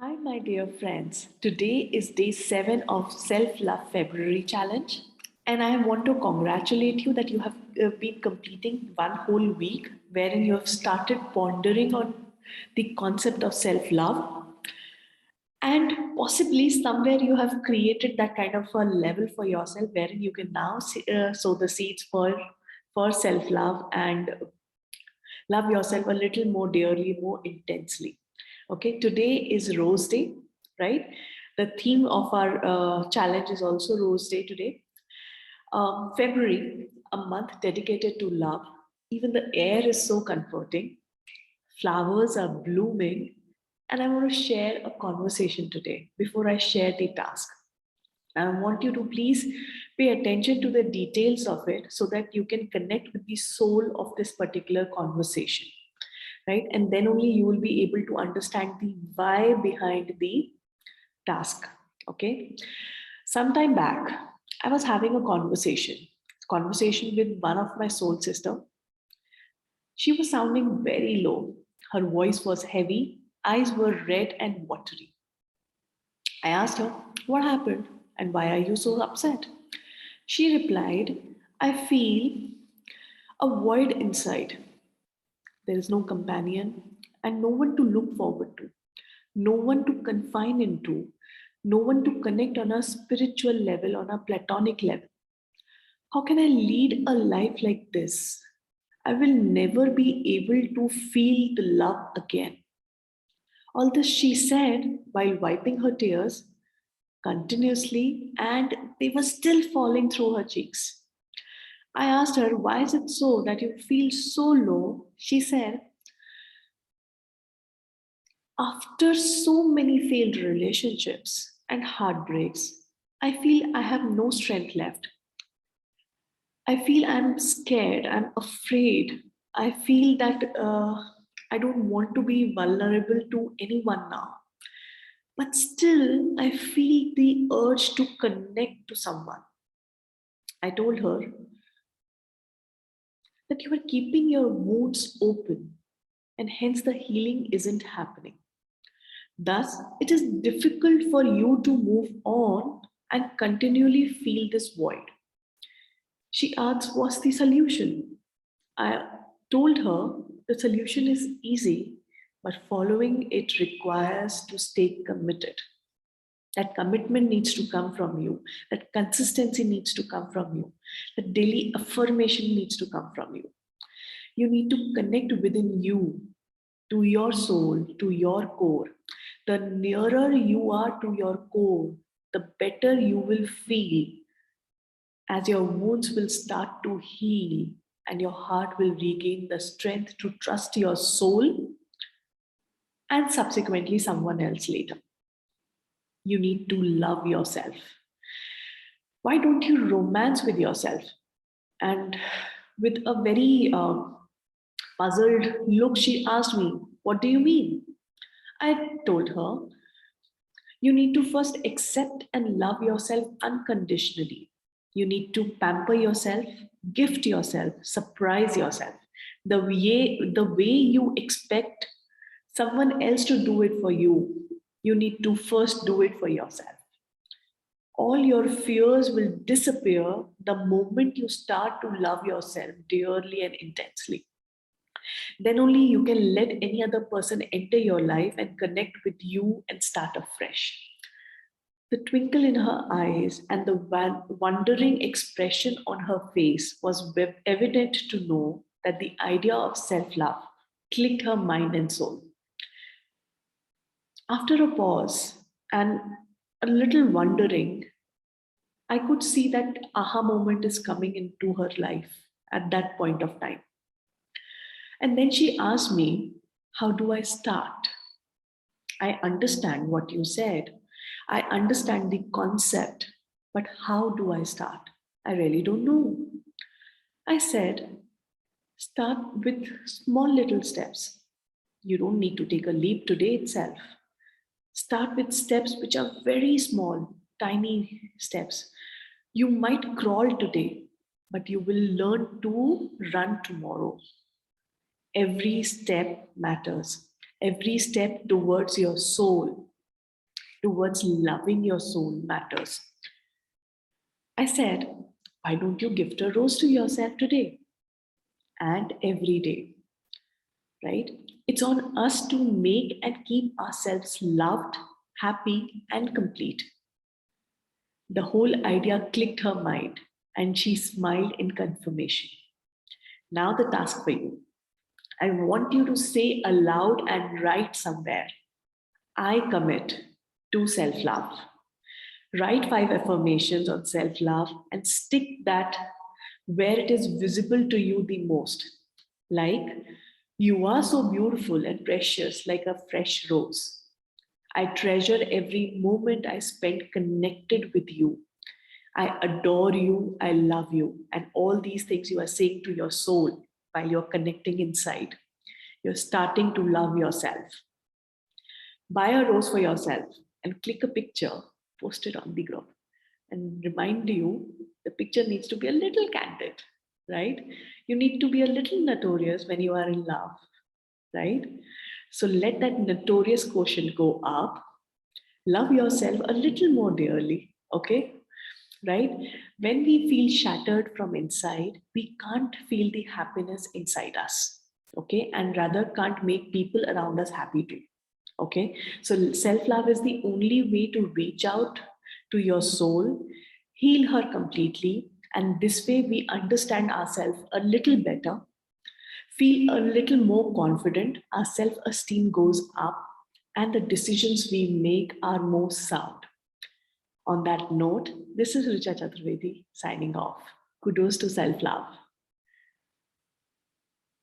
Hi, my dear friends. Today is day 7 of Self Love February Challenge. And I want to congratulate you that you have been completing one whole week wherein you have started pondering on the concept of self love. And possibly somewhere you have created that kind of a level for yourself wherein you can now sow the seeds for self love and love yourself a little more dearly, more intensely. Okay, today is Rose Day, right? The theme of our challenge is also Rose Day today. February, a month dedicated to love. Even the air is so comforting. Flowers are blooming. And I want to share a conversation today before I share the task. I want you to please pay attention to the details of it so that you can connect with the soul of this particular conversation, right? And then only you will be able to understand the why behind the task. Okay. Sometime back, I was having a conversation with one of my soul sister. She was sounding very low. Her voice was heavy, eyes were red and watery. I asked her, "What happened? And why are you so upset?" She replied, "I feel a void inside. There is no companion and no one to look forward to, no one to confine into, no one to connect on a spiritual level, on a platonic level. How can I lead a life like this? I will never be able to feel the love again." All this she said while wiping her tears continuously, and they were still falling through her cheeks. I asked her, "Why is it so that you feel so low?" She said, "After so many failed relationships and heartbreaks, I feel I have no strength left. I feel I'm scared, I'm afraid. I feel that I don't want to be vulnerable to anyone now. But still, I feel the urge to connect to someone." I told her that you are keeping your wounds open and hence the healing isn't happening. Thus, it is difficult for you to move on and continually feel this void. She asked, "What's the solution?" I told her the solution is easy, but following it requires to stay committed. That commitment needs to come from you. That consistency needs to come from you. That daily affirmation needs to come from you. You need to connect within you, to your soul, to your core. The nearer you are to your core, the better you will feel as your wounds will start to heal and your heart will regain the strength to trust your soul and subsequently someone else later. You need to love yourself. Why don't you romance with yourself? And with a very puzzled look, she asked me, "What do you mean?" I told her, "You need to first accept and love yourself unconditionally. You need to pamper yourself, gift yourself, surprise yourself. The way you expect someone else to do it for you, you need to first do it for yourself. All your fears will disappear the moment you start to love yourself dearly and intensely. Then only you can let any other person enter your life and connect with you and start afresh." The twinkle in her eyes and the wondering expression on her face was evident to know that the idea of self love clicked her mind and soul. After a pause and a little wondering, I could see that aha moment is coming into her life at that point of time. And then she asked me, "How do I start? I understand what you said. I understand the concept, but how do I start? I really don't know." I said, "Start with small little steps. You don't need to take a leap today itself. Start with steps which are very small, tiny steps. You might crawl today, but you will learn to run tomorrow. Every step matters. Every step towards your soul. towards loving your soul matters. I said, why don't you gift a rose to yourself today and every day, right? It's on us to make and keep ourselves loved, happy, and complete. The whole idea clicked her mind and she smiled in confirmation. Now, the task for you. I want you to say aloud and write somewhere, I commit to self love. Write 5 affirmations on self love and stick that where it is visible to you the most. Like, you are so beautiful and precious like a fresh rose. I treasure every moment I spend connected with you. I adore you, I love you. And all these things you are saying to your soul while you're connecting inside. You're starting to love yourself. Buy a rose for yourself and click a picture, post it on the group, and remind you the picture needs to be a little candid, right? You need to be a little notorious when you are in love, right? So let that notorious quotient go up. Love yourself a little more dearly, okay? Right? When we feel shattered from inside, we can't feel the happiness inside us, okay? And rather can't make people around us happy too, okay? So self love is the only way to reach out to your soul, heal her completely, and this way we understand ourselves a little better, feel a little more confident, our self esteem goes up, and the decisions we make are more sound. On that note, this is Richa Chaturvedi signing off. Kudos to self love.